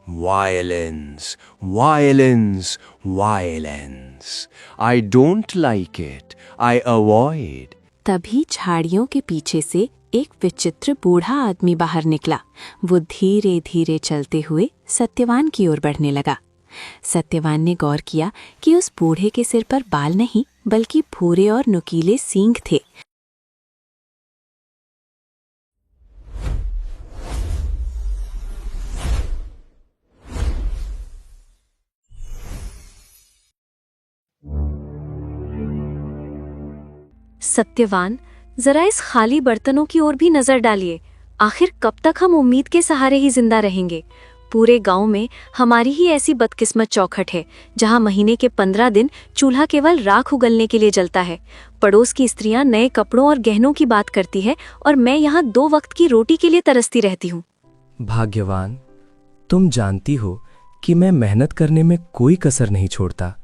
Violence, violence, violence. I don't like it. I avoid. तभी झाड़ियों के पीछे से एक विचित्र बूढ़ा आदमी बाहर निकला। वो धीरे धीरे चलते हुए सत्यवान की ओर बढ़ने लगा। सत्यवान ने गौर किया कि उस बूढ़े के सिर पर बाल नहीं बल्कि भूरे और नुकीले सींग थे। सत्यवान, जरा इस खाली बर्तनों की ओर भी नजर डालिए। आखिर कब तक हम उम्मीद के सहारे ही जिंदा रहेंगे? पूरे गांव में हमारी ही ऐसी बदकिस्मत चौखट है जहां महीने के 15 दिन चूल्हा केवल राख उगलने के लिए जलता है। पड़ोस की स्त्रियां नए कपड़ों और गहनों की बात करती है और मैं यहाँ 2 वक्त की रोटी के लिए तरसती रहती हूँ। भाग्यवान, तुम जानती हो कि मैं मेहनत करने में कोई कसर नहीं छोड़ता।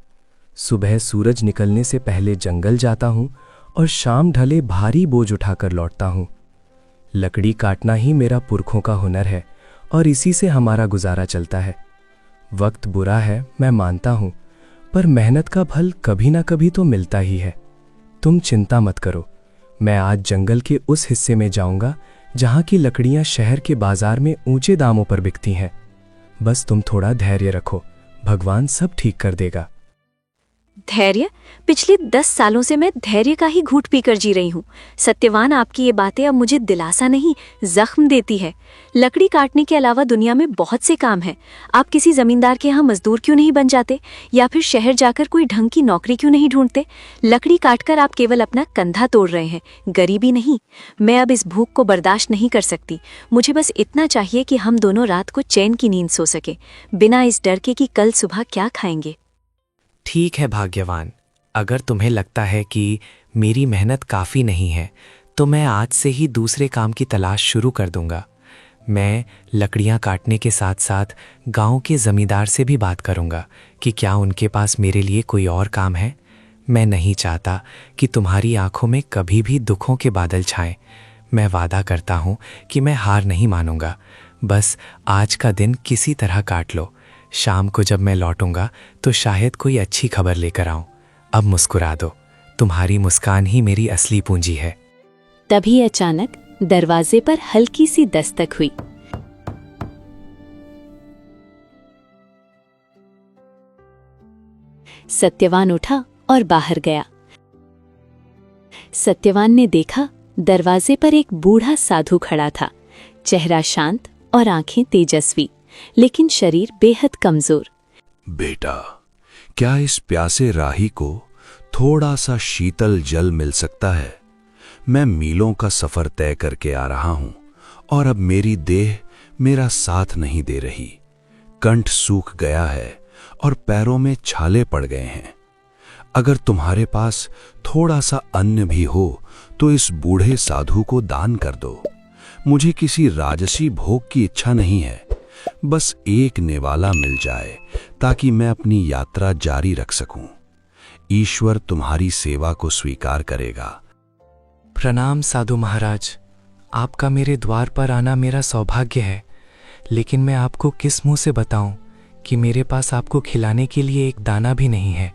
सुबह सूरज निकलने से पहले जंगल जाता हूँ और शाम ढले भारी बोझ उठाकर लौटता हूँ। लकड़ी काटना ही मेरा पुरखों का हुनर है और इसी से हमारा गुजारा चलता है। वक्त बुरा है, मैं मानता हूँ, पर मेहनत का फल कभी ना कभी तो मिलता ही है। तुम चिंता मत करो, मैं आज जंगल के उस हिस्से में जाऊंगा जहाँ की लकड़ियाँ शहर के बाजार में ऊंचे दामों पर बिकती हैं। बस तुम थोड़ा धैर्य रखो, भगवान सब ठीक कर देगा। धैर्य? पिछले 10 सालों से मैं धैर्य का ही घूंट पीकर जी रही हूँ। सत्यवान, आपकी ये बातें अब मुझे दिलासा नहीं, जख्म देती है। लकड़ी काटने के अलावा दुनिया में बहुत से काम हैं। आप किसी जमींदार के यहाँ मजदूर क्यों नहीं बन जाते, या फिर शहर जाकर कोई ढंग की नौकरी क्यों नहीं ढूंढते? लकड़ी काटकर आप केवल अपना कंधा तोड़ रहे हैं, गरीबी नहीं। मैं अब इस भूख को बर्दाश्त नहीं कर सकती। मुझे बस इतना चाहिए कि हम दोनों रात को चैन की नींद सो सके, बिना इस डर के कि कल सुबह क्या खाएंगे। ठीक है भाग्यवान, अगर तुम्हें लगता है कि मेरी मेहनत काफ़ी नहीं है तो मैं आज से ही दूसरे काम की तलाश शुरू कर दूंगा। मैं लकड़ियां काटने के साथ साथ गांव के ज़मींदार से भी बात करूंगा कि क्या उनके पास मेरे लिए कोई और काम है। मैं नहीं चाहता कि तुम्हारी आंखों में कभी भी दुखों के बादल छाएं। मैं वादा करता हूं कि मैं हार नहीं मानूंगा। बस आज का दिन किसी तरह काट लो। शाम को जब मैं लौटूंगा तो शायद कोई अच्छी खबर लेकर आऊं। अब मुस्कुरा दो, तुम्हारी मुस्कान ही मेरी असली पूंजी है। तभी अचानक दरवाजे पर हल्की सी दस्तक हुई। सत्यवान उठा और बाहर गया। सत्यवान ने देखा दरवाजे पर एक बूढ़ा साधु खड़ा था। चेहरा शांत और आंखें तेजस्वी, लेकिन शरीर बेहद कमजोर। बेटा, क्या इस प्यासे राही को थोड़ा सा शीतल जल मिल सकता है? मैं मीलों का सफर तय करके आ रहा हूं और अब मेरी देह मेरा साथ नहीं दे रही। कंठ सूख गया है और पैरों में छाले पड़ गए हैं। अगर तुम्हारे पास थोड़ा सा अन्न भी हो तो इस बूढ़े साधु को दान कर दो। मुझे किसी राजसी भोग की इच्छा नहीं है, बस एक निवाला मिल जाए ताकि मैं अपनी यात्रा जारी रख सकूं। ईश्वर तुम्हारी सेवा को स्वीकार करेगा। प्रणाम साधु महाराज, आपका मेरे द्वार पर आना मेरा सौभाग्य है, लेकिन मैं आपको किस मुंह से बताऊं कि मेरे पास आपको खिलाने के लिए एक दाना भी नहीं है।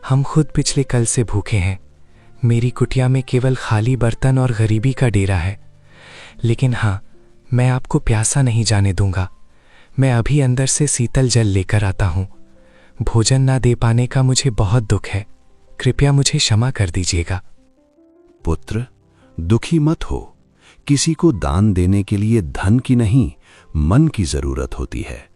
हम खुद पिछले कल से भूखे हैं। मेरी कुटिया में केवल खाली बर्तन और गरीबी का डेरा है। लेकिन हाँ, मैं आपको प्यासा नहीं जाने दूंगा। मैं अभी अंदर से शीतल जल लेकर आता हूँ। भोजन ना दे पाने का मुझे बहुत दुख है, कृपया मुझे क्षमा कर दीजिएगा। पुत्र, दुखी मत हो। किसी को दान देने के लिए धन की नहीं, मन की जरूरत होती है।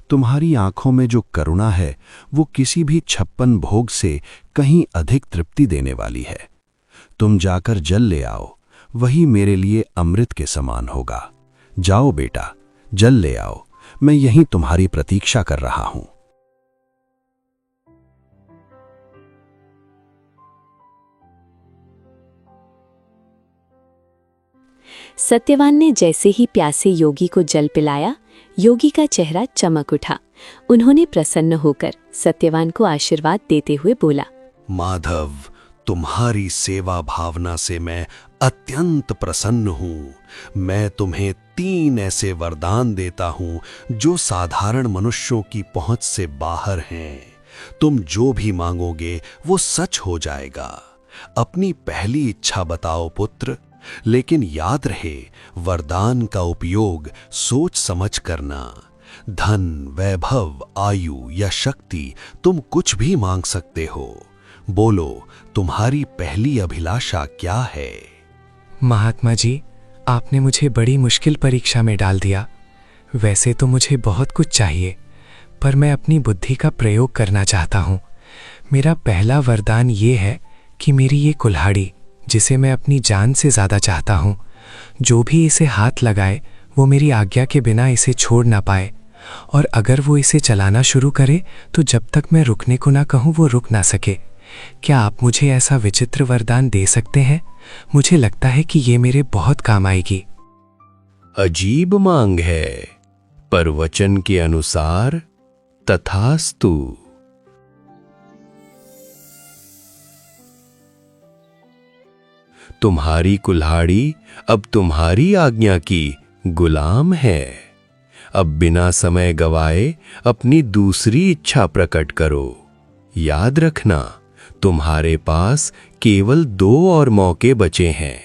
तुम्हारी आंखों में जो करुणा है वो किसी भी 56 भोग से कहीं अधिक तृप्ति देने वाली है। तुम जाकर जल ले आओ, वही मेरे लिए अमृत के समान होगा। जाओ बेटा, जल ले आओ, मैं यहीं तुम्हारी प्रतीक्षा कर रहा हूं। सत्यवान ने जैसे ही प्यासे योगी को जल पिलाया, योगी का चेहरा चमक उठा। उन्होंने प्रसन्न होकर सत्यवान को आशीर्वाद देते हुए बोला, माधव, तुम्हारी सेवा भावना से मैं अत्यंत प्रसन्न हूं। मैं तुम्हें 3 ऐसे वरदान देता हूं जो साधारण मनुष्यों की पहुंच से बाहर हैं। तुम जो भी मांगोगे वो सच हो जाएगा। अपनी पहली इच्छा बताओ पुत्र, लेकिन याद रहे वरदान का उपयोग सोच समझ करना। धन, वैभव, आयु या शक्ति तुम कुछ भी मांग सकते हो। बोलो, तुम्हारी पहली अभिलाषा क्या है? महात्मा जी, आपने मुझे बड़ी मुश्किल परीक्षा में डाल दिया। वैसे तो मुझे बहुत कुछ चाहिए, पर मैं अपनी बुद्धि का प्रयोग करना चाहता हूँ। मेरा पहला वरदान ये है कि मेरी ये कुल्हाड़ी, जिसे मैं अपनी जान से ज़्यादा चाहता हूँ, जो भी इसे हाथ लगाए वो मेरी आज्ञा के बिना इसे छोड़ ना पाए, और अगर वो इसे चलाना शुरू करे तो जब तक मैं रुकने को ना कहूँ वो रुक ना सके। क्या आप मुझे ऐसा विचित्र वरदान दे सकते हैं? मुझे लगता है कि ये मेरे बहुत काम आएगी। अजीब मांग है, पर वचन के अनुसार तथास्तु। तुम्हारी कुल्हाड़ी अब तुम्हारी आज्ञा की गुलाम है। अब बिना समय गवाए अपनी दूसरी इच्छा प्रकट करो। याद रखना, तुम्हारे पास केवल 2 और मौके बचे हैं।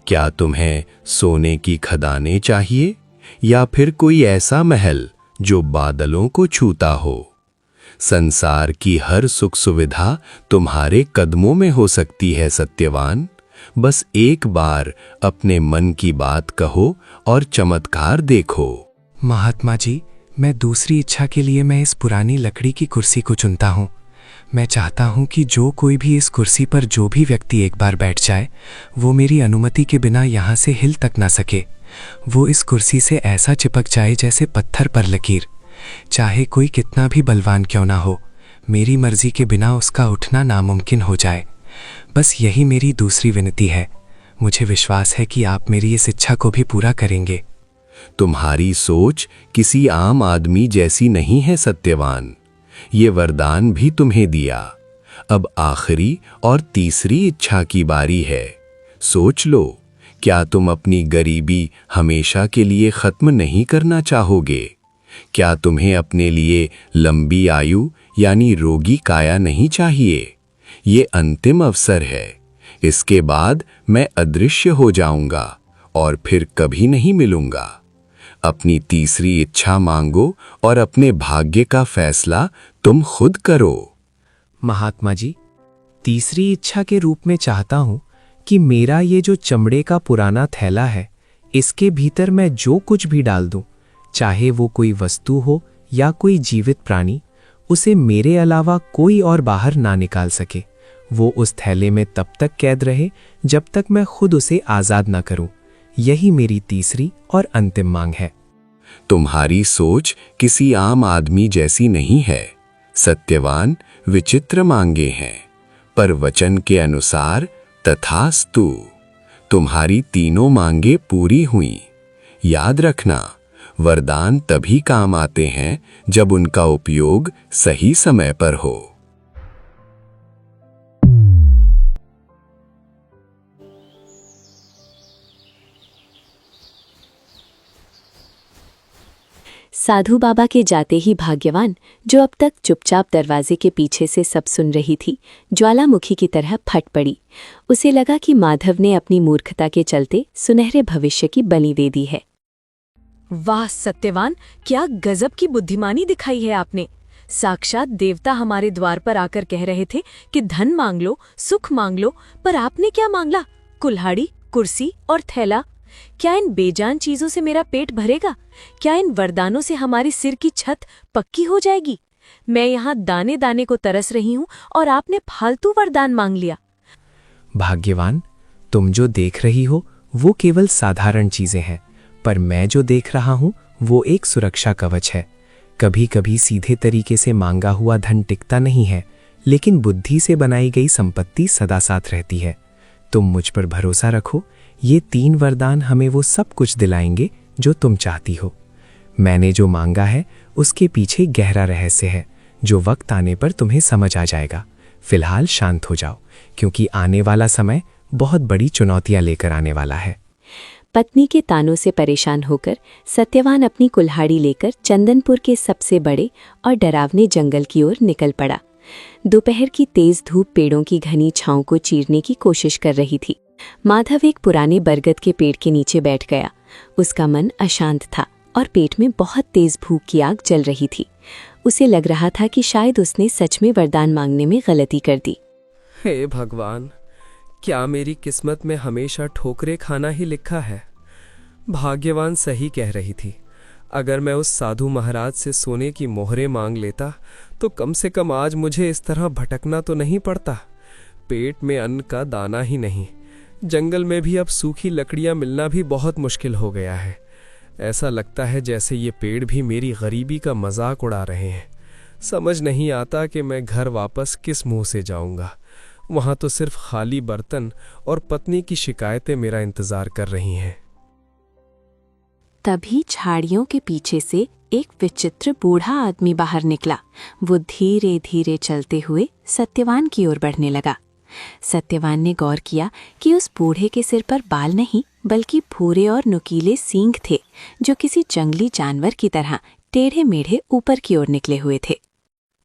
क्या तुम्हें सोने की खदानें चाहिए या फिर कोई ऐसा महल जो बादलों को छूता हो? संसार की हर सुख सुविधा तुम्हारे कदमों में हो सकती है सत्यवान। बस एक बार अपने मन की बात कहो और चमत्कार देखो। महात्मा जी, मैं दूसरी इच्छा के लिए मैं इस पुरानी लकड़ी की कुर्सी को चुनता हूँ। मैं चाहता हूँ कि जो कोई भी इस कुर्सी पर जो भी व्यक्ति एक बार बैठ जाए, वो मेरी अनुमति के बिना यहाँ से हिल तक ना सके। वो इस कुर्सी से ऐसा चिपक जाए जैसे पत्थर पर लकीर। चाहे कोई कितना भी बलवान क्यों ना हो, मेरी मर्जी के बिना उसका उठना नामुमकिन हो जाए। बस यही मेरी दूसरी विनती है। मुझे विश्वास है कि आप मेरी इस इच्छा को भी पूरा करेंगे। तुम्हारी सोच किसी आम आदमी जैसी नहीं है सत्यवान। ये वरदान भी तुम्हें दिया। अब आखिरी और तीसरी इच्छा की बारी है। सोच लो, क्या तुम अपनी गरीबी हमेशा के लिए खत्म नहीं करना चाहोगे? क्या तुम्हें अपने लिए लंबी आयु यानी रोगी काया नहीं चाहिए? ये अंतिम अवसर है। इसके बाद मैं अदृश्य हो जाऊंगा और फिर कभी नहीं मिलूंगा। अपनी तीसरी इच्छा मांगो और अपने भाग्य का फैसला तुम खुद करो। महात्मा जी, तीसरी इच्छा के रूप में चाहता हूँ कि मेरा ये जो चमड़े का पुराना थैला है, इसके भीतर मैं जो कुछ भी डाल दूं, चाहे वो कोई वस्तु हो या कोई जीवित प्राणी, उसे मेरे अलावा कोई और बाहर ना निकाल सके। वो उस थैले में तब तक कैद रहे जब तक मैं खुद उसे आजाद ना करूं। यही मेरी तीसरी और अंतिम मांग है। तुम्हारी सोच किसी आम आदमी जैसी नहीं है सत्यवान। विचित्र मांगे हैं, पर वचन के अनुसार तथास्तु। तुम्हारी तीनों मांगे पूरी हुई। याद रखना, वरदान तभी काम आते हैं जब उनका उपयोग सही समय पर हो। साधु बाबा के जाते ही भाग्यवान, जो अब तक चुपचाप दरवाजे के पीछे से सब सुन रही थी, ज्वालामुखी की तरह फट पड़ी। उसे लगा कि माधव ने अपनी मूर्खता के चलते सुनहरे भविष्य की बलि दे दी है। वाह सत्यवान, क्या गजब की बुद्धिमानी दिखाई है आपने। साक्षात देवता हमारे द्वार पर आकर कह रहे थे कि धन मांग लो, सुख मांग लो, पर आपने क्या मांगला? कुल्हाड़ी, कुर्सी और थैला। क्या इन बेजान चीजों से मेरा पेट भरेगा? क्या इन वरदानों से हमारी सिर की छत पक्की हो जाएगी? मैं यहाँ दाने दाने को तरस रही हूँ और आपने फालतू वरदान मांग लिया। भाग्यवान, तुम जो देख रही हो वो केवल साधारण चीजें हैं, पर मैं जो देख रहा हूँ वो एक सुरक्षा कवच है। कभी कभी सीधे तरीके से मांगा हुआ धन टिकता नहीं है, लेकिन बुद्धि से बनाई गई संपत्ति सदा साथ रहती है। तुम मुझ पर भरोसा रखो, ये 3 वरदान हमें वो सब कुछ दिलाएंगे जो तुम चाहती हो। मैंने जो मांगा है उसके पीछे गहरा रहस्य है, जो वक्त आने पर तुम्हें समझ आ जाएगा। फिलहाल शांत हो जाओ, क्योंकि आने वाला समय बहुत बड़ी चुनौतियां लेकर आने वाला है। पत्नी के तानों से परेशान होकर सत्यवान अपनी कुल्हाड़ी लेकर चंदनपुर के सबसे बड़े और डरावने जंगल की ओर निकल पड़ा। दोपहर की तेज धूप पेड़ों की घनी छांव को चीरने की कोशिश कर रही थी। माधव एक पुराने बरगद के पेड़ के नीचे बैठ गया। उसका मन अशांत था और पेट में बहुत तेज भूख की आग जल रही थी। उसे लग रहा था कि शायद उसने सच में वरदान मांगने में गलती कर दी। हे भगवान, क्या मेरी किस्मत में हमेशा ठोकरें खाना ही लिखा है? भाग्यवान सही कह रही थी। अगर मैं उस साधु महाराज से सोने की मोहरें मांग लेता तो कम से कम आज मुझे इस तरह भटकना तो नहीं पड़ता। पेट में अन्न का दाना ही नहीं, जंगल में भी अब सूखी लकड़ियां मिलना भी बहुत मुश्किल हो गया है। ऐसा लगता है जैसे ये पेड़ भी मेरी गरीबी का मजाक उड़ा रहे हैं। समझ नहीं आता कि मैं घर वापस किस मुंह से जाऊंगा। वहां तो सिर्फ खाली बर्तन और पत्नी की शिकायतें मेरा इंतजार कर रही हैं। तभी झाड़ियों के पीछे से एक विचित्र बूढ़ा आदमी बाहर निकला। वो धीरे धीरे चलते हुए सत्यवान की ओर बढ़ने लगा। सत्यवान ने गौर किया कि उस बूढ़े के सिर पर बाल नहीं बल्कि भूरे और नुकीले सींग थे, जो किसी जंगली जानवर की तरह टेढ़े मेढ़े ऊपर की ओर निकले हुए थे।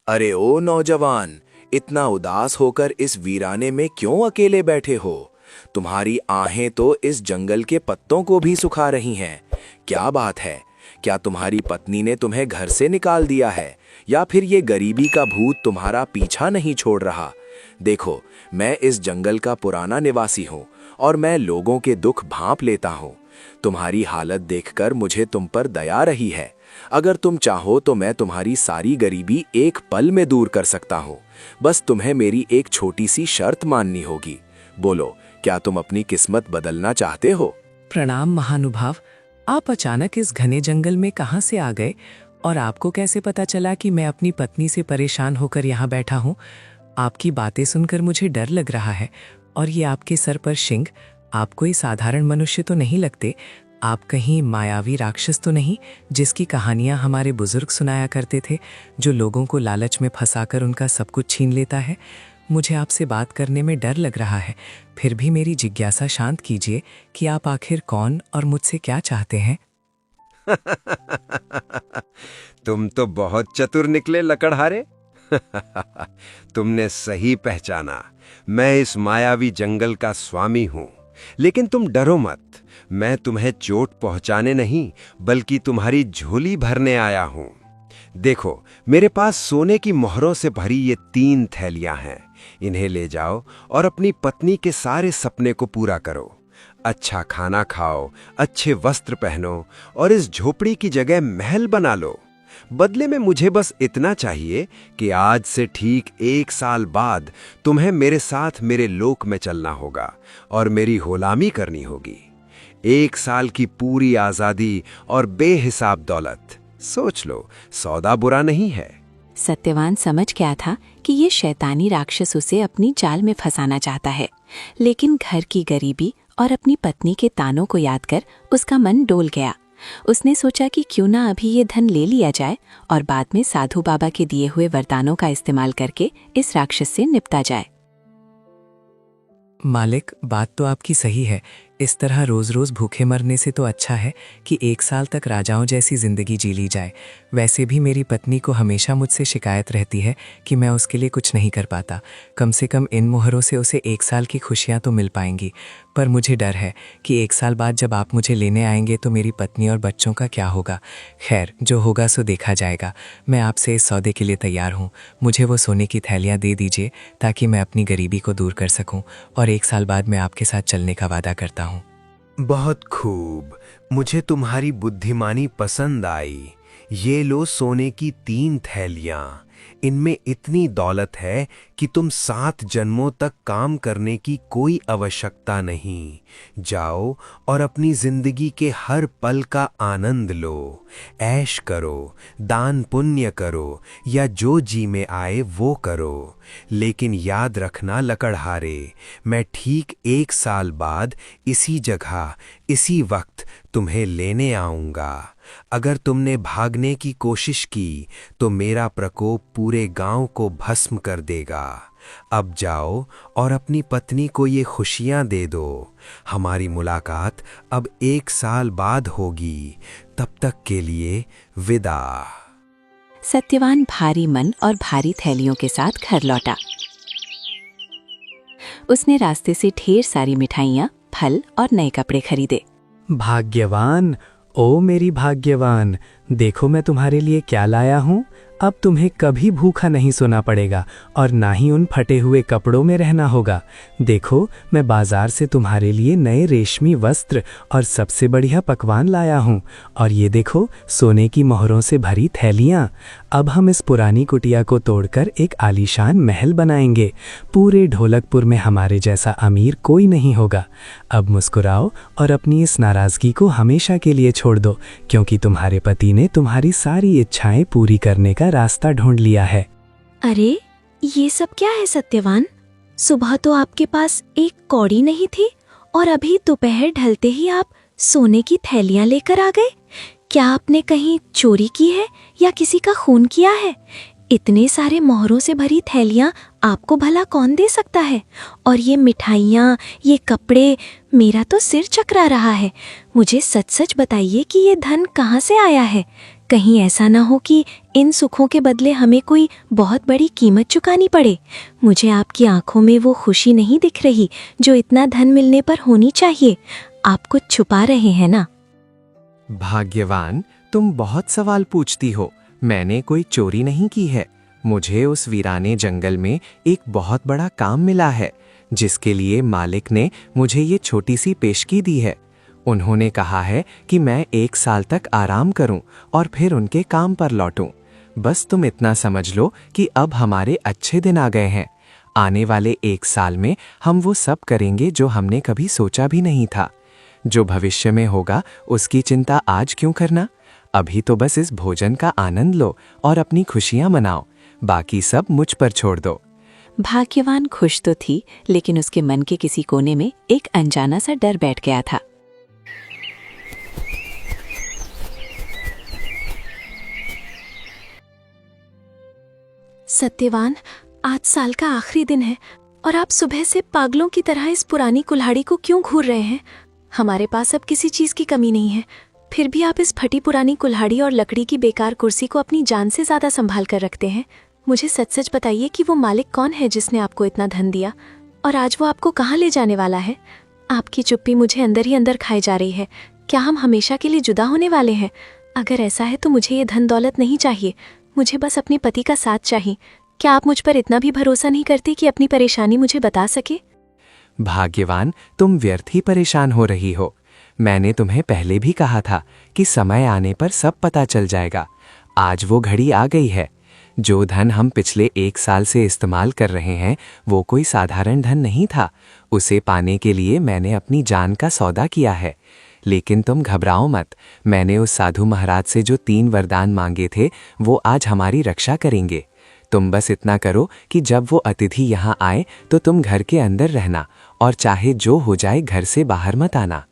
अरे ओ नौजवान, इतना उदास होकर इस वीराने में क्यों अकेले बैठे हो? तुम्हारी आहें तो इस जंगल के पत्तों को भी सुखा रही हैं। क्या बात है? क्या तुम्हारी पत्नी ने तुम्हें घर से निकाल दिया है, या फिर ये गरीबी का भूत तुम्हारा पीछा नहीं छोड़ रहा? देखो, मैं इस जंगल का पुराना निवासी हूँ और मैं लोगों के दुख भांप लेता हूँ। तुम्हारी हालत देखकर मुझे तुम पर दया रही है। अगर तुम चाहो तो मैं तुम्हारी सारी गरीबी एक पल में दूर कर सकता हूँ। बस तुम्हें मेरी एक छोटी सी शर्त माननी होगी। बोलो, क्या तुम अपनी किस्मत बदलना चाहते हो? प्रणाम महानुभाव। आप अचानक इस घने जंगल में कहाँ से आ गए, और आपको कैसे पता चला कि मैं अपनी पत्नी से परेशान होकर यहाँ बैठा हूँ? आपकी बातें सुनकर मुझे डर लग रहा है। और ये आपके सर पर शिंग, आप कोई साधारण मनुष्य तो नहीं लगते। आप कहीं मायावी राक्षस तो नहीं, जिसकी कहानियां हमारे बुजुर्ग सुनाया करते थे, जो लोगों को लालच में फंसाकर उनका सब कुछ छीन लेता है? मुझे आपसे बात करने में डर लग रहा है। फिर भी मेरी जिज्ञासा शांत कीजिए कि आप आखिर कौन और मुझसे क्या चाहते हैं? तुम तो बहुत चतुर निकले लकड़हारे। तुमने सही पहचाना। मैं इस मायावी जंगल का स्वामी हूं। लेकिन तुम डरो मत, मैं तुम्हें चोट पहुंचाने नहीं बल्कि तुम्हारी झोली भरने आया हूं। देखो, मेरे पास सोने की मोहरों से भरी ये 3 थैलियां हैं। इन्हें ले जाओ और अपनी पत्नी के सारे सपने को पूरा करो। अच्छा खाना खाओ, अच्छे वस्त्र पहनो और इस झोपड़ी की जगह महल बना लो। बदले में मुझे बस इतना चाहिए कि आज से ठीक 1 साल बाद तुम्हें मेरे साथ मेरे लोक में चलना होगा और मेरी गुलामी करनी होगी। 1 साल की पूरी आजादी और बेहिसाब दौलत। सोच लो, सौदा बुरा नहीं है। सत्यवान समझ गया था कि ये शैतानी राक्षस उसे अपनी जाल में फंसाना चाहता है, लेकिन घर की गरीबी और अपनी पत्नी के तानों को याद कर उसका मन डोल गया। उसने सोचा कि क्यों ना अभी ये धन ले लिया जाए और बाद में साधु बाबा के दिए हुए वरदानों का इस्तेमाल करके इस राक्षस से निपटा जाए। मालिक, बात तो आपकी सही है। इस तरह रोज रोज भूखे मरने से तो अच्छा है कि 1 साल तक राजाओं जैसी जिंदगी जी ली जाए। वैसे भी मेरी पत्नी को हमेशा मुझसे शिकायत रहती है कि मैं उसके लिए कुछ नहीं कर पाता। कम से कम इन मोहरों से उसे 1 साल की खुशियां तो मिल पाएंगी। पर मुझे डर है कि 1 साल बाद जब आप मुझे लेने आएंगे तो मेरी पत्नी और बच्चों का क्या होगा। खैर, जो होगा सो देखा जाएगा। मैं आपसे इस सौदे के लिए तैयार हूँ। मुझे वो सोने की थैलियाँ दे दीजिए ताकि मैं अपनी गरीबी को दूर कर सकूँ, और 1 साल बाद मैं आपके साथ चलने का वादा करता हूँ। बहुत खूब, मुझे तुम्हारी बुद्धिमानी पसंद आई। ये लो सोने की 3 थैलियां। इनमें इतनी दौलत है कि तुम 7 जन्मों तक काम करने की कोई आवश्यकता नहीं। जाओ और अपनी जिंदगी के हर पल का आनंद लो, ऐश करो, दान पुण्य करो, या जो जी में आए वो करो। लेकिन याद रखना लकड़हारे, मैं ठीक 1 साल बाद इसी जगह इसी वक्त तुम्हें लेने आऊंगा। अगर तुमने भागने की कोशिश की तो मेरा प्रकोप पूरे गांव को भस्म कर देगा। अब जाओ और अपनी पत्नी को ये खुशियां दे दो। हमारी मुलाकात अब 1 साल बाद होगी। तब तक के लिए विदा। सत्यवान भारी मन और भारी थैलियों के साथ घर लौटा। उसने रास्ते से ढेर सारी मिठाइयाँ, फल और नए कपड़े खरीदे। भाग्यवान, ओ मेरी भाग्यवान, देखो मैं तुम्हारे लिए क्या लाया हूँ। अब तुम्हें कभी भूखा नहीं सोना पड़ेगा और ना ही उन फटे हुए कपड़ों में रहना होगा। देखो, मैं बाजार से तुम्हारे लिए नए रेशमी वस्त्र और सबसे बढ़िया पकवान लाया हूँ। और ये देखो, सोने की मोहरों से भरी थैलियाँ। अब हम इस पुरानी कुटिया को तोड़कर एक आलीशान महल बनाएंगे। पूरे ढोलकपुर में हमारे जैसा अमीर कोई नहीं होगा। अब मुस्कुराओ और अपनी इस नाराज़गी को हमेशा के लिए छोड़ दो, क्योंकि तुम्हारे पति ने तुम्हारी सारी इच्छाएं पूरी करने का रास्ता ढूंढ लिया है। अरे, ये सब क्या है सत्यवान? सुबह तो आपके पास एक कौड़ी नहीं थी और अभी दोपहर ढलते ही आप सोने की थैलियां लेकर आ गए। क्या आपने कहीं चोरी की है या किसी का खून किया है? इतने सारे मोहरों से भरी थैलियां आपको भला कौन दे सकता है? और ये मिठाइयाँ, ये कपड़े, मेरा तो सिर चकरा रहा है। मुझे सच सच बताइए कि ये धन कहाँ से आया है? कहीं ऐसा ना हो कि इन सुखों के बदले हमें कोई बहुत बड़ी कीमत चुकानी पड़े। मुझे आपकी आंखों में वो खुशी नहीं दिख रही जो इतना धन मिलने पर होनी चाहिए। आप कुछ छुपा रहे हैं ना? भाग्यवान, तुम बहुत सवाल पूछती हो। मैंने कोई चोरी नहीं की है। मुझे उस वीराने जंगल में एक बहुत बड़ा काम मिला है, जिसके लिए मालिक ने मुझे ये छोटी सी पेशगी दी है। उन्होंने कहा है कि मैं 1 साल तक आराम करूं और फिर उनके काम पर लौटूं। बस तुम इतना समझ लो कि अब हमारे अच्छे दिन आ गए हैं। आने वाले 1 साल में हम वो सब करेंगे जो हमने कभी सोचा भी नहीं था। जो भविष्य में होगा उसकी चिंता आज क्यों करना? अभी तो बस इस भोजन का आनंद लो और अपनी खुशियां मनाओ। बाकी सब मुझ पर छोड़ दो। भाग्यवान खुश तो थी, लेकिन उसके मन के किसी कोने में एक अनजाना सा डर बैठ गया था। सत्यवान, आज साल का आखिरी दिन है और आप सुबह से पागलों की तरह इस पुरानी कुल्हाड़ी को क्यों घूर रहे हैं? हमारे पास अब किसी चीज की कमी नहीं है, फिर भी आप इस फटी पुरानी कुल्हाड़ी और लकड़ी की बेकार कुर्सी को अपनी जान से ज्यादा संभाल कर रखते हैं। मुझे सच सच बताइए कि वो मालिक कौन है जिसने आपको इतना धन दिया, और आज वो आपको कहाँ ले जाने वाला है? आपकी चुप्पी मुझे अंदर ही अंदर खाई जा रही है। क्या हम हमेशा के लिए जुदा होने वाले हैं? अगर ऐसा है तो मुझे ये धन दौलत नहीं चाहिए, मुझे बस अपने पति का साथ चाहिए। क्या आप मुझ पर इतना भी भरोसा नहीं करते कि अपनी परेशानी मुझे बता सके? भाग्यवान, तुम व्यर्थ ही परेशान हो रही हो। मैंने तुम्हें पहले भी कहा था कि समय आने पर सब पता चल जाएगा। आज वो घड़ी आ गई है। जो धन हम पिछले 1 साल से इस्तेमाल कर रहे हैं वो कोई साधारण धन नहीं था। उसे पाने के लिए मैंने अपनी जान का सौदा किया है। लेकिन तुम घबराओ मत। मैंने उस साधु महाराज से जो 3 वरदान मांगे थे वो आज हमारी रक्षा करेंगे। तुम बस इतना करो कि जब वो अतिथि यहाँ आए तो तुम घर के अंदर रहना और चाहे जो हो जाए घर से बाहर मत आना।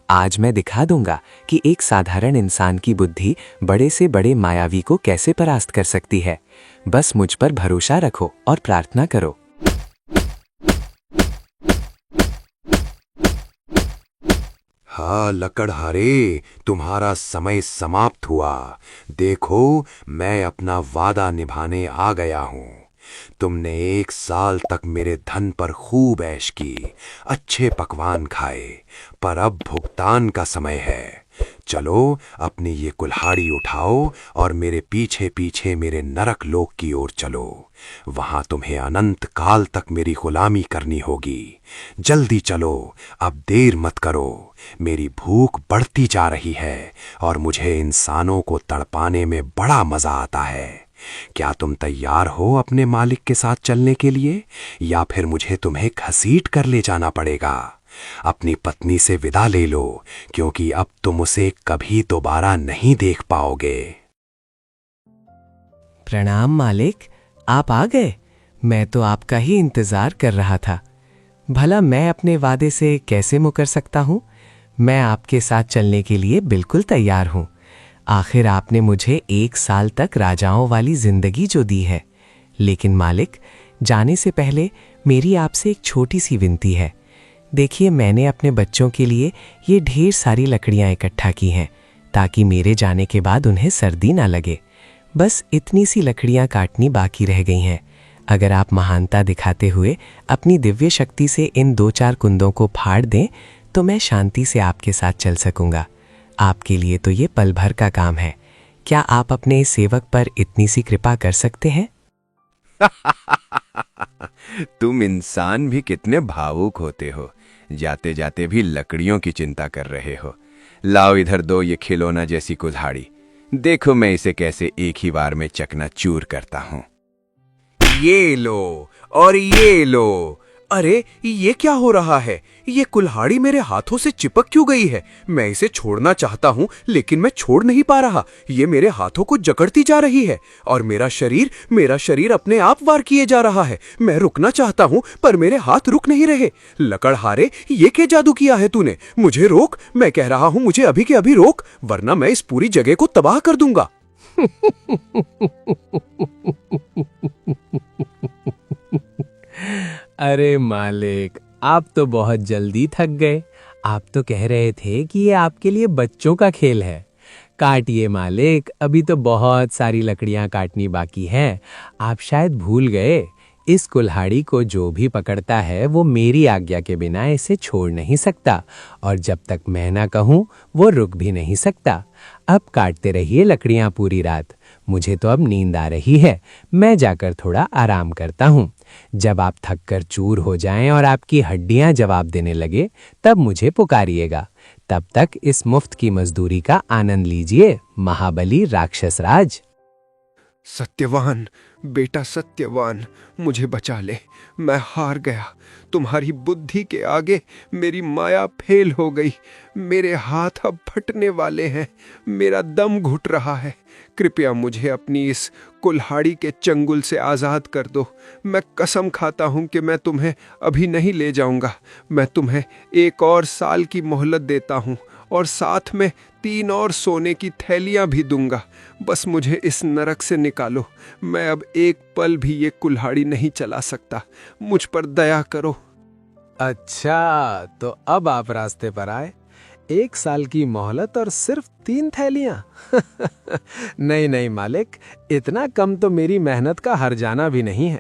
आज मैं दिखा दूंगा कि एक साधारण इंसान की बुद्धि बड़े से बड़े मायावी को कैसे परास्त कर सकती है। बस मुझ पर भरोसा रखो और प्रार्थना करो। हाँ लकड़हारे, तुम्हारा समय समाप्त हुआ। देखो, मैं अपना वादा निभाने आ गया हूँ। तुमने 1 साल तक मेरे धन पर खूब ऐश की, अच्छे पकवान खाए, पर अब भुगतान का समय है। चलो, अपनी ये कुल्हाड़ी उठाओ और मेरे पीछे पीछे मेरे नरक लोक की ओर चलो। वहां तुम्हें अनंत काल तक मेरी गुलामी करनी होगी। जल्दी चलो, अब देर मत करो। मेरी भूख बढ़ती जा रही है और मुझे इंसानों को तड़पाने में बड़ा मजा आता है। क्या तुम तैयार हो अपने मालिक के साथ चलने के लिए, या फिर मुझे तुम्हें घसीट कर ले जाना पड़ेगा? अपनी पत्नी से विदा ले लो, क्योंकि अब तुम उसे कभी दोबारा नहीं देख पाओगे। प्रणाम मालिक, आप आ गए। मैं तो आपका ही इंतजार कर रहा था। भला मैं अपने वादे से कैसे मुकर सकता हूँ? मैं आपके साथ चलने के लिए बिल्कुल तैयार हूँ। आखिर आपने मुझे 1 साल तक राजाओं वाली जिंदगी जो दी है। लेकिन मालिक, जाने से पहले मेरी आपसे एक छोटी सी विनती है। देखिए, मैंने अपने बच्चों के लिए ये ढेर सारी लकड़ियाँ इकट्ठा की हैं ताकि मेरे जाने के बाद उन्हें सर्दी ना लगे। बस इतनी सी लकड़ियाँ काटनी बाकी रह गई हैं। अगर आप महानता दिखाते हुए अपनी दिव्य शक्ति से इन 2-4 कुंदों को फाड़ दें तो मैं शांति से आपके साथ चल सकूंगा। आपके लिए तो ये पल भर का काम है। क्या आप अपने इस सेवक पर इतनी सी कृपा कर सकते हैं? तुम इंसान भी कितने भावुक होते हो, जाते जाते भी लकड़ियों की चिंता कर रहे हो। लाओ इधर दो ये खिलौना जैसी कुल्हाड़ी, देखो मैं इसे कैसे एक ही बार में चकनाचूर करता हूँ। ये लो और ये लो। अरे ये क्या हो रहा है? ये कुल्हाड़ी मेरे हाथों से चिपक क्यों गई है? मैं इसे छोड़ना चाहता हूँ लेकिन मैं छोड़ नहीं पा रहा। ये मेरे हाथों को जकड़ती जा रही है और मेरा शरीर अपने आप वार किए जा रहा है। मैं रुकना चाहता हूँ पर मेरे हाथ रुक नहीं रहे। लकड़हारे, ये क्या जादू किया है तूने? मुझे रोक, मैं कह रहा हूँ मुझे अभी के अभी रोक, वरना मैं इस पूरी जगह को तबाह कर दूंगा। अरे मालिक, आप तो बहुत जल्दी थक गए। आप तो कह रहे थे कि ये आपके लिए बच्चों का खेल है। काटिए मालिक, अभी तो बहुत सारी लकड़ियां काटनी बाकी हैं। आप शायद भूल गए, इस कुल्हाड़ी को जो भी पकड़ता है वो मेरी आज्ञा के बिना इसे छोड़ नहीं सकता, और जब तक मैं ना कहूँ वो रुक भी नहीं सकता। अब काटते रहिए लकड़ियां पूरी रात। मुझे तो अब नींद आ रही है, मैं जाकर थोड़ा आराम करता हूँ। जब आप थक कर चूर हो जाएं और आपकी हड्डियां जवाब देने लगे, तब मुझे पुकारिएगा। तब तक इस मुफ्त की मजदूरी का आनंद लीजिए, महाबली राक्षस राज। सत्यवान, बेटा सत्यवान, मुझे बचा ले, मैं हार गया। तुम्हारी बुद्धि के आगे मेरी माया फेल हो गई। मेरे हाथ अब फटने वाले हैं, मेरा दम घुट रहा है। कृपया मुझे अपनी इस कुल्हाड़ी के चंगुल से आज़ाद कर दो। मैं कसम खाता हूँ कि मैं तुम्हें अभी नहीं ले जाऊँगा। मैं तुम्हें 1 और साल की मोहलत देता हूँ और साथ में 3 और सोने की थैलियाँ भी दूंगा। बस मुझे इस नरक से निकालो। मैं अब एक पल भी ये कुल्हाड़ी नहीं चला सकता। मुझ पर दया करो। अच्छा, तो अब आप रास्ते पर आए। 1 साल की मोहलत और सिर्फ 3 थैलियां। नहीं नहीं मालिक, इतना कम तो मेरी मेहनत का हर्जाना भी नहीं है।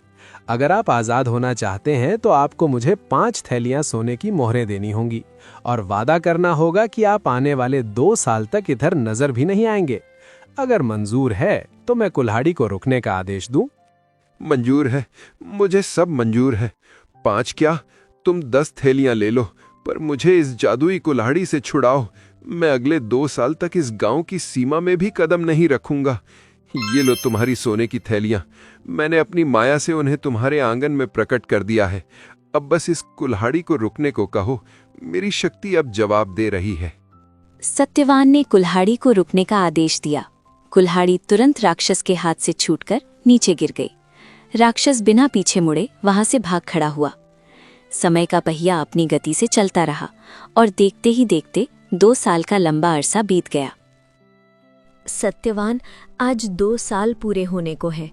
अगर आप आज़ाद होना चाहते हैं तो आपको मुझे 5 थैलियां सोने की मोहरें देनी होंगी और वादा करना होगा कि आप आने वाले 2 साल तक इधर नजर भी नहीं आएंगे। अगर मंजूर है तो मैं कुल्हाड़ी को रुकने का आदेश दूं। मंजूर है, मुझे सब मंजूर है। 5 क्या, तुम 10 थैलियां ले लो, पर मुझे इस जादुई कुल्हाड़ी से छुड़ाओ। मैं अगले 2 साल तक इस गांव की सीमा में भी कदम नहीं रखूंगा। ये लो तुम्हारी सोने की थैलियां। मैंने अपनी माया से उन्हें तुम्हारे आंगन में प्रकट कर दिया है। अब बस इस कुल्हाड़ी को रुकने को कहो, मेरी शक्ति अब जवाब दे रही है। सत्यवान ने कुल्हाड़ी को रुकने का आदेश दिया। कुल्हाड़ी तुरंत राक्षस के हाथ से छूटकर नीचे गिर गई। राक्षस बिना पीछे मुड़े वहां से भाग खड़ा हुआ। समय का पहिया अपनी गति से चलता रहा और देखते ही देखते 2 साल का लंबा अरसा बीत गया। सत्यवान, आज 2 साल पूरे होने को है।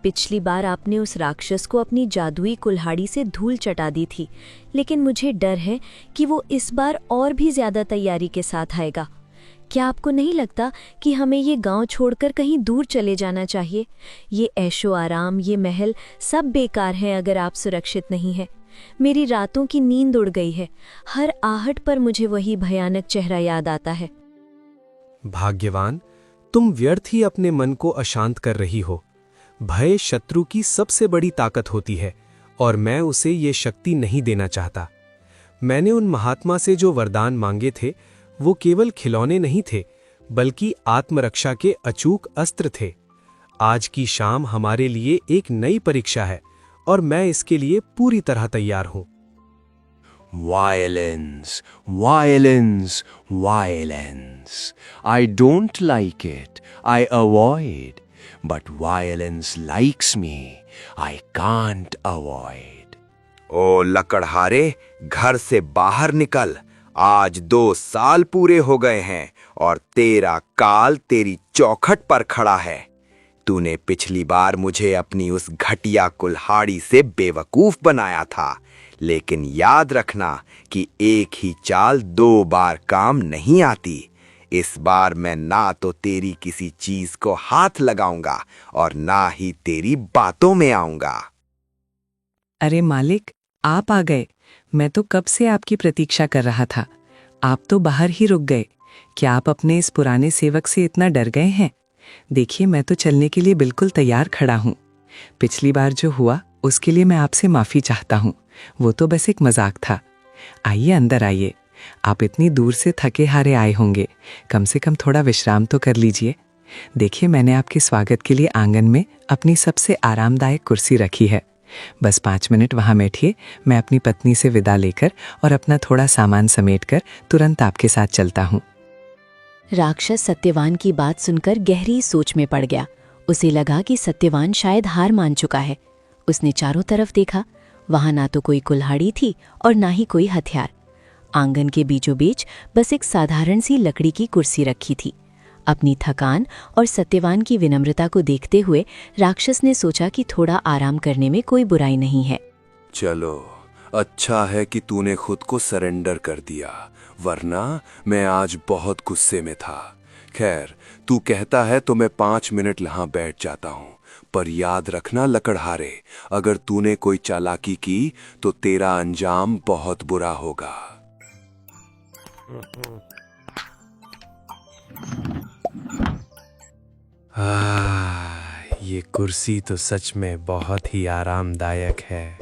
पिछली बार आपने उस राक्षस को अपनी जादुई कुल्हाड़ी से धूल चटा दी थी, लेकिन मुझे डर है कि वो इस बार और भी ज्यादा तैयारी के साथ आएगा। क्या आपको नहीं लगता कि हमें ये गांव छोड़कर कहीं दूर चले जाना चाहिए? ये ऐशो आराम, ये महल सब बेकार हैं अगर आप सुरक्षित नहीं हैं। मेरी रातों की नींद उड़ गई है। हर आहट पर मुझे वही भयानक चेहरा याद आता है। भाग्यवान, तुम व्यर्थ ही अपने मन को अशांत कर रही हो। भय शत्रु की सबसे बड़ी ताकत होती है और मैं उसे ये शक्ति नहीं देना चाहता। मैंने उन महात्मा से जो वरदान मांगे थे वो केवल खिलौने नहीं थे, बल्कि आत्मरक्षा के अचूक अस्त्र थे। आज की शाम हमारे लिए एक नई परीक्षा है और मैं इसके लिए पूरी तरह तैयार हूं। Violence, violence, violence. I don't like it. I avoid. But violence likes me. I can't avoid. ओ लकड़हारे, घर से बाहर निकल। आज 2 साल पूरे हो गए हैं और तेरा काल तेरी चौखट पर खड़ा है। तूने पिछली बार मुझे अपनी उस घटिया कुल्हाड़ी से बेवकूफ बनाया था, लेकिन याद रखना कि एक ही चाल 2 बार काम नहीं आती। इस बार मैं ना तो तेरी किसी चीज को हाथ लगाऊंगा और ना ही तेरी बातों में आऊंगा। अरे मालिक, आप आ गए। मैं तो कब से आपकी प्रतीक्षा कर रहा था। आप तो बाहर ही रुक गए। क्या आप अपने इस पुराने सेवक से इतना डर गए हैं? देखिए, मैं तो चलने के लिए बिल्कुल तैयार खड़ा हूँ। पिछली बार जो हुआ उसके लिए मैं आपसे माफ़ी चाहता हूँ। वो तो बस एक मजाक था। आइए, अंदर आइए। आप इतनी दूर से थके हारे आए होंगे, कम से कम थोड़ा विश्राम तो कर लीजिए। देखिए, मैंने आपके स्वागत के लिए आंगन में अपनी सबसे आरामदायक कुर्सी रखी है। बस 5 मिनट वहाँ बैठिए। मैं अपनी पत्नी से विदा लेकर और अपना थोड़ा सामान समेटकर तुरंत आपके साथ चलता हूँ। राक्षस सत्यवान की बात सुनकर गहरी सोच में पड़ गया। उसे लगा कि सत्यवान शायद हार मान चुका है। उसने चारों तरफ देखा। वहां ना तो कोई कुल्हाड़ी थी और ना ही कोई हथियार। आंगन के बीचों बीच बस एक साधारण सी लकड़ी की कुर्सी रखी थी। अपनी थकान और सत्यवान की विनम्रता को देखते हुए राक्षस ने सोचा कि थोड़ा आराम करने में कोई बुराई नहीं है। चलो, अच्छा है कि तूने खुद को सरेंडर कर दिया, वरना मैं आज बहुत गुस्से में था। खैर, तू कहता है तो मैं 5 मिनट यहाँ बैठ जाता हूँ, पर याद रखना लकड़हारे, अगर तूने कोई चालाकी की तो तेरा अंजाम बहुत बुरा होगा। ये कुर्सी तो सच में बहुत ही आरामदायक है।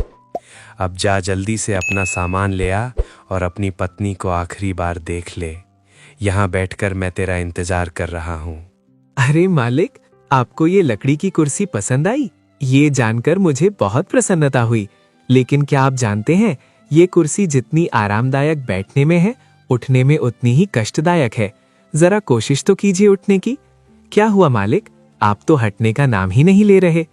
अब जा जल्दी से अपना सामान ले आ और अपनी पत्नी को आखिरी बार देख ले। यहाँ बैठकर मैं तेरा इंतजार कर रहा हूँ। अरे मालिक, आपको ये लकड़ी की कुर्सी पसंद आई? ये जानकर मुझे बहुत प्रसन्नता हुई। लेकिन क्या आप जानते हैं, ये कुर्सी जितनी आरामदायक बैठने में है, उठने में उतनी ही कष्टदायक है। जरा कोशिश तो कीजिए उठने की। क्या हुआ मालिक, आप तो हटने का नाम ही नहीं ले रहे।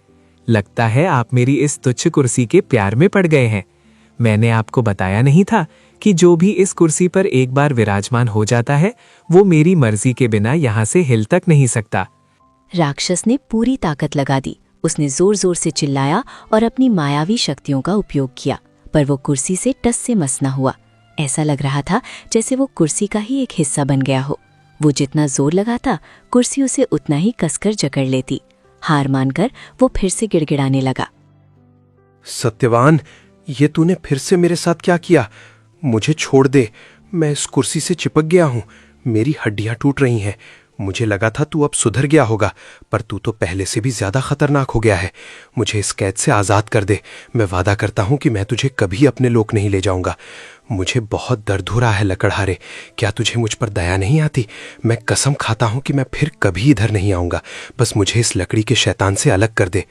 लगता है आप मेरी इस तुच्छ कुर्सी के प्यार में पड़ गए हैं। मैंने आपको बताया नहीं था कि जो भी इस कुर्सी पर एक बार विराजमान हो जाता है, वो मेरी मर्जी के बिना यहाँ से हिल तक नहीं सकता। राक्षस ने पूरी ताकत लगा दी। उसने जोर जोर से चिल्लाया और अपनी मायावी शक्तियों का उपयोग किया, पर वो कुर्सी से टस से मस न हुआ। ऐसा लग रहा था जैसे वो कुर्सी का ही एक हिस्सा बन गया हो। वो जितना जोर लगाता, कुर्सी उसे उतना ही कसकर जकड़ लेती। हार मानकर वो फिर से गिड़गिड़ाने लगा। सत्यवान, ये तूने फिर से मेरे साथ क्या किया? मुझे छोड़ दे। मैं इस कुर्सी से चिपक गया हूँ। मेरी हड्डियां टूट रही हैं। मुझे लगा था तू अब सुधर गया होगा, पर तू तो पहले से भी ज्यादा खतरनाक हो गया है। मुझे इस कैद से आजाद कर दे। मैं वादा करता हूँ कि मैं तुझे कभी अपने लोक नहीं ले जाऊंगा। मुझे बहुत दर्द हो रहा है लकड़हारे। क्या तुझे मुझ पर दया नहीं आती? मैं कसम खाता हूँ कि मैं फिर कभी इधर नहीं आऊंगा। बस मुझे इस लकड़ी के शैतान से अलग कर दे।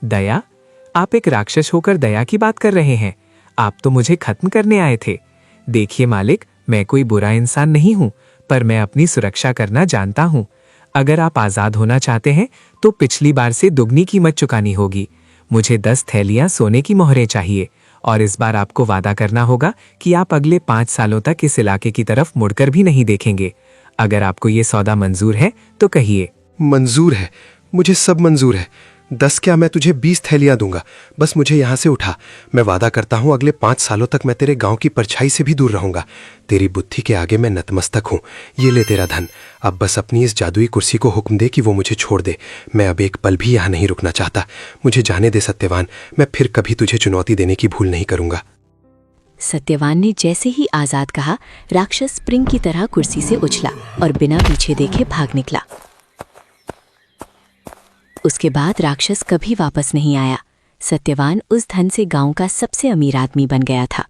दया? आप एक राक्षस होकर दया की बात कर रहे हैं? आप तो मुझे खत्म करने आए थे। देखिए मालिक, मैं कोई बुरा इंसान नहीं हूँ, पर मैं अपनी सुरक्षा करना जानता हूँ। अगर आप आजाद होना चाहते हैं तो पिछली बार से दुगनी कीमत चुकानी होगी। मुझे 10 थैलियां सोने की मोहरें चाहिए, और इस बार आपको वादा करना होगा कि आप अगले 5 सालों तक इस इलाके की तरफ मुड़कर भी नहीं देखेंगे। अगर आपको ये सौदा मंजूर है तो कहिए। मंजूर है, मुझे सब मंजूर है। 10 क्या, मैं तुझे 20 थैलियां दूंगा। बस मुझे यहाँ से उठा। मैं वादा करता हूँ अगले 5 सालों तक मैं तेरे गांव की परछाई से भी दूर रहूंगा। तेरी बुद्धि के आगे मैं नतमस्तक हूँ। ये ले तेरा धन। अब बस अपनी इस जादुई कुर्सी को हुक्म दे कि वो मुझे छोड़ दे। मैं अब एक पल भी यहाँ नहीं रुकना चाहता। मुझे जाने दे सत्यवान। मैं फिर कभी तुझे चुनौती देने की भूल नहीं करूंगा। सत्यवान ने जैसे ही आजाद कहा, राक्षस स्प्रिंग की तरह कुर्सी से उछला और बिना पीछे देखे भाग निकला। उसके बाद राक्षस कभी वापस नहीं आया। सत्यवान उस धन से गांव का सबसे अमीर आदमी बन गया था।